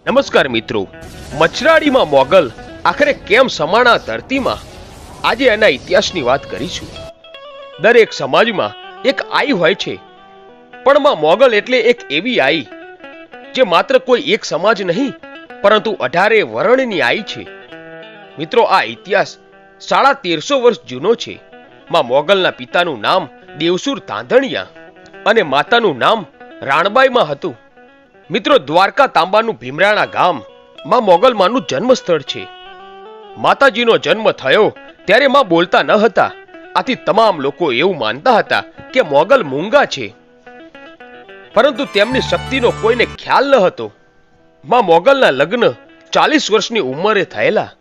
નમસ્કાર મિત્રો, મચરાડીમાં મોગલ આખરે કેમ સમાણા ધરતીમાં આજે એના ઇતિહાસની વાત કરીશું. દરેક સમાજમાં એક આઈ હોય છે, પણ માં મોગલ એટલે એક એવી આઈ જે માત્ર કોઈ એક સમાજ નહીં પરંતુ 18 વર્ણની આઈ છે. મિત્રો, આ ઇતિહાસ 1350 વર્ષ જૂનો છે. માં મોગલના પિતાનું નામ દેવસુર તાંધણિયા અને માતાનું નામ રાણબાઈમાં હતું. મિત્રો, દ્વારકા તાંબાનું ભીમરાણા ગામ માં મોગલમાનું જન્મસ્થળ છે. માતાજીનો જન્મ થયો ત્યારે માં બોલતા ન હતા, આથી તમામ લોકો એવું માનતા હતા કે મોગલ મૂંગા છે, પરંતુ તેમની શક્તિનો કોઈને ખ્યાલ ન હતો. માં મોગલના લગ્ન 40 વર્ષની ઉંમરે થયેલા.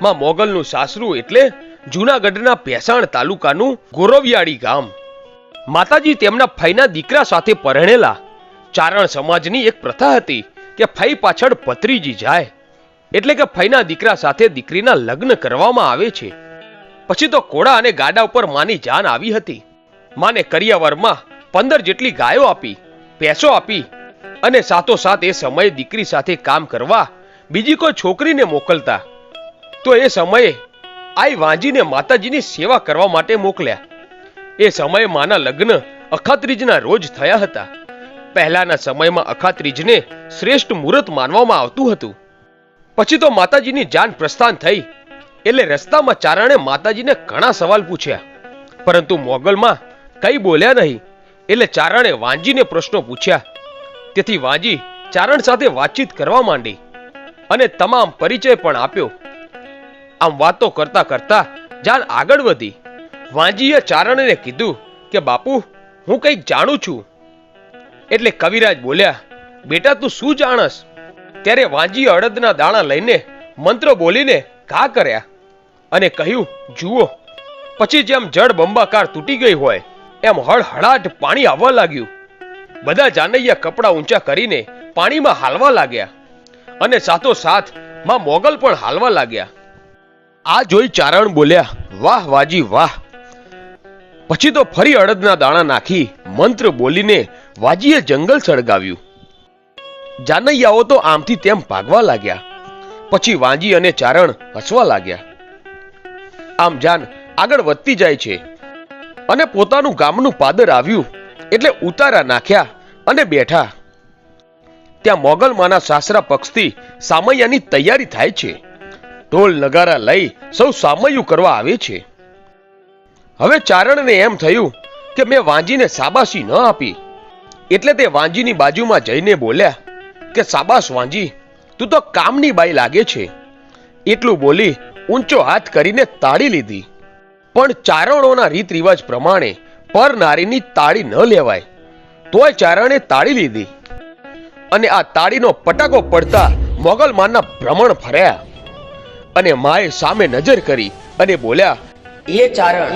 માં મોગલનું સાસરું એટલે જૂનાગઢના ભેસાણ તાલુકાનું ગોરવિયાળી ગામ. માતાજી તેમના ફઈના દીકરા સાથે પરણેલા. ચારણ સમાજની એક પ્રથા હતી કે ફઈ પાછળ ભત્રીજી જાય એટલે કે ફઈના દીકરા સાથે દીકરીના લગ્ન કરવામાં આવે છે. પછી તો ઘોડા અને ગાડા ઉપર માની જાન આવી હતી. માને કરિયાવરમાં 15 જેટલી ગાયો આપી, ભેંસો આપી અને સાથોસાથ એ સમયે દીકરી સાથે કામ કરવા બીજી કોઈ છોકરીને મોકલતા. તો એ સમયે આઈ વાંજીને માતાજીની સેવા કરવા માટે મોકલ્યા. એ સમયે માના લગ્ન અખાત્રીજના રોજ થયા હતા. પહેલાના સમયમાં અખાત્રીજને શ્રેષ્ઠ મુહૂર્ત માનવામાં આવતું હતું. પછી તો માતાજીની જાન પ્રસ્થાન થઈ એટલે રસ્તામાં ચારણે માતાજીને ઘણા સવાલ પૂછ્યા, પરંતુ મોગલમાં કઈ બોલ્યા નહીં. એટલે ચારણે વાંજીને પ્રશ્નો પૂછ્યા. તેથી વાંજી ચારણ સાથે વાતચીત કરવા માંડી અને તમામ પરિચય પણ આપ્યો. આમ વાતો કરતા કરતા જાન આગળ વધી. વાંજીએ ચારણને કીધું કે બાપુ, હું કંઈક જાણું છું. એટલે કવિરાજ બોલ્યા, બેટા તું શું જાણસ? ત્યારે વાંજીએ અડદના દાણા લઈને મંત્ર બોલીને ઘા કર્યા અને કહ્યું, જુઓ. પછી જેમ જળ બંબાકાર તૂટી ગઈ હોય એમ હળહળાટ પાણી આવવા લાગ્યું. બધા જાનૈયા કપડા ઊંચા કરીને પાણીમાં હાલવા લાગ્યા અને સાથોસાથ માં મોગલ પણ હાલવા લાગ્યા. આ જોઈ ચારણ બોલ્યા, વાહ વાજી વાહ. પછી તો ફરી અડદના દાણા નાખી મંત્ર બોલીને વાજીએ જંગલ સળગાવ્યું. જાનૈયાઓ તો આમથી તેમ ભાગવા લાગ્યા. પછી વાંજી અને ચારણ હસવા લાગ્યા. આમ જાન આગળ વધતી જાય છે અને પોતાનું ગામનું પાદર આવ્યું એટલે ઉતારા નાખ્યા અને બેઠા. ત્યાં મોગલમાના સાસરા પક્ષથી સામૈયાની તૈયારી થાય છે. ઢોલ નગારા લઈ સૌ સામૈયું કરવા આવે છે. હવે ચારણને એમ થયું કે મેં વાંજીને સાબાસી ન આપી, એટલે તે વાંજીની બાજુમાં જઈને બોલ્યા કે સાબાસ વાંજી, તું તો કામની બાઈ લાગે છે. એટલું બોલી ઊંચો હાથ કરીને તાળી લીધી. પણ ચારણોના રીત રિવાજ પ્રમાણે પર નારીની તાળી ન લેવાય, તોય ચારણે તાળી લીધી અને આ તાળીનો પટાકો પડતા મોગલમાનના ભ્રમણ ફર્યા અને માએ સામે નજર કરી અને બોલ્યા, એ ચારણ,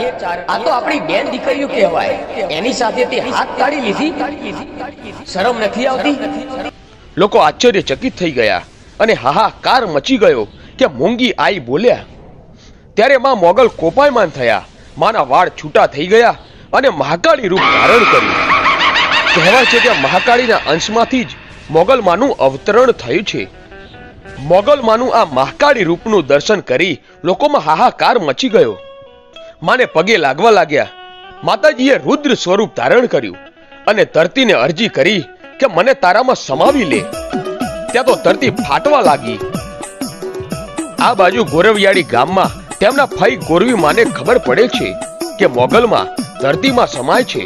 આ તો આપણી બેન દીકરીઓ કહેવાય, એની સાથે તે હાથ તાળી લીધી, શરમ નથી આવતી? લોકો આશ્ચર્યચકિત થઈ ગયા અને હાહાકાર મચી ગયો કે મૂંગી આઈ બોલ્યા. ત્યારે માં મોગલ કોપાયમાન થયા. માના વાળ છૂટા થઈ ગયા અને મહાકાળી રૂપ ધારણ કર્યું. કહેવાય છે કે મહાકાળીના અંશમાંથી જ મોગલમાનું અવતરણ થયું છે. મોગલમાનું આ મહાકાળી રૂપનું દર્શન કરી લોકોમાં હાહાકાર મચી ગયો. માને પગે લાગવા લાગ્યા. માતાજીએ રુદ્ર સ્વરૂપ ધારણ કર્યું અને ધરતીને અરજી કરી કે મને તારામાં સમાવી લે. ત્યાં તો ધરતી ફાટવા લાગી. આ બાજુ ગોરવિયાળી ગામમાં તેમના ફઈ ગોરવી માને ખબર પડે છે કે મોગલમાં ધરતીમાં સમાય છે.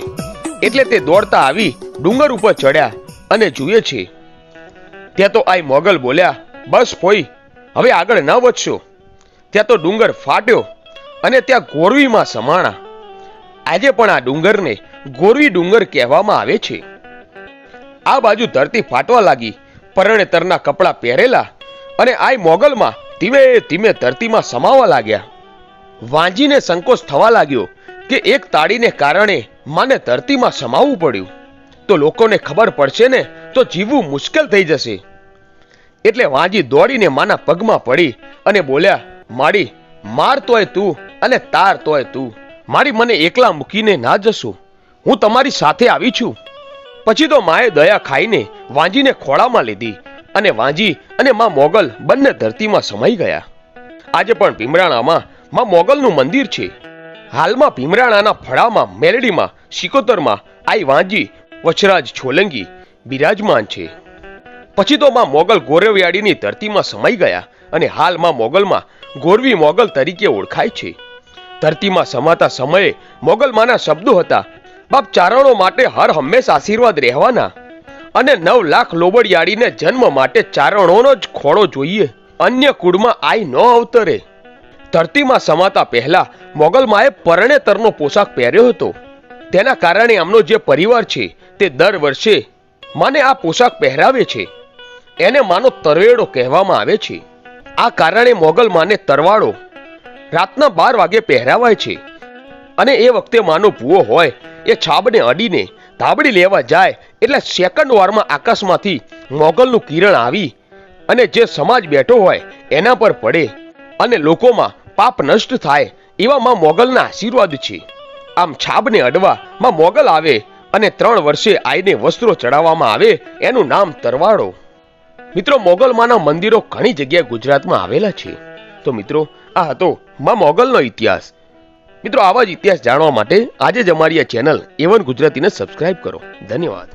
એટલે તે દોડતા આવી ડુંગર ઉપર ચડ્યા અને જુએ છે. ત્યાં તો આઈ મોગલ બોલ્યા, બસ ફોઈ, હવે આગળ ન વધશો. ત્યાં તો ડુંગર ફાટ્યો અને ત્યાં ગોરવીમાં સમાણા. આજે પણ આ ડુંગરને ગોરવી ડુંગર કહેવામાં આવે છે. આ બાજુ ધરતી ફાટવા લાગી. પરણેતરના કપડા પહેરેલા અને આઈ મોગલમાં ધીમે ધીમે ધરતીમાં સમાવા લાગ્યા. વાંજીને સંકોચ થવા લાગ્યો કે એક તાળીને કારણે માને ધરતીમાં સમાવવું પડ્યું તો લોકોને ખબર પડશે ને તો જીવવું મુશ્કેલ થઈ જશે. એટલે વાંજી દોડીને માના પગમાં પડી અને બોલ્યા, માડી, માર તોય તું અને તાર તોય તું. મારી મને એકલા મૂકીને ના જશો, હું તમારી સાથે આવી છું. પછી તો માએ દયા ખાઈને વાંજીને ખોળામાં લીધી અને વાંજી અને માં મોગલ બંને ધરતીમાં સમાઈ ગયા. આજે પણ ભીમરાણામાં માં મોગલનું મંદિર છે. હાલમાં ભીમરાણાના ફળામાં, મેલડીમાં, સિકોતરમાં આઈ વાંજી વછરાજ છોલંગી બિરાજમાન છે. પછી તો માં મોગલ ગોરવિયાડીની ધરતીમાં સમાઈ ગયા અને હાલ માં મોગલમાં ગોરવી મોગલ તરીકે ઓળખાય છે. ધરતીમાં સમાતા સમયે મોગલમાંના શબ્દો હતા, બાપ ચારણો માટે હર હંમેશ આશીર્વાદ રહેવાના અને 9 લાખ લોબડિયાળીને જન્મ માટે ચારણોનો જ ખોળો જોઈએ, અન્ય કુળમાં આઈ ન અવતરે. ધરતીમાં સમાતા પહેલા મોગલમાએ પરણેતરનો પોશાક પહેર્યો હતો. તેના કારણે આમનો જે પરિવાર છે તે દર વર્ષે માને આ પોશાક પહેરાવે છે. એને માનો તરવેડો કહેવામાં આવે છે. આ કારણે મોગલ માને તરવાડો રાતના 12 વાગે પહેરાવાય છે અને એ વખતે માનો ભૂવો હોય એ છાબને અડીને ધાબડી લેવા જાય એટલે સેકન્ડ વારમાં આકાશમાંથી મોગલનું કિરણ આવી અને જે સમાજ બેઠો હોય એના પર પડે અને લોકોમાં પાપ નષ્ટ થાય એવા માં મોગલના આશીર્વાદ છે. આમ છાબને અડવા માં મોગલ આવે અને 3 વર્ષે આઈને વસ્ત્રો ચડાવવામાં આવે એનું નામ તરવાડો. મિત્રો, મોગલમાંના મંદિરો ઘણી જગ્યાએ ગુજરાતમાં આવેલા છે. તો મિત્રો, આ હતો માં મોગલનો ઇતિહાસ. મિત્રો, આવા જ ઇતિહાસ જાણવા માટે આજે જ અમારી આ ચેનલ A1 ગુજરાતીને સબસ્ક્રાઇબ કરો. ધન્યવાદ.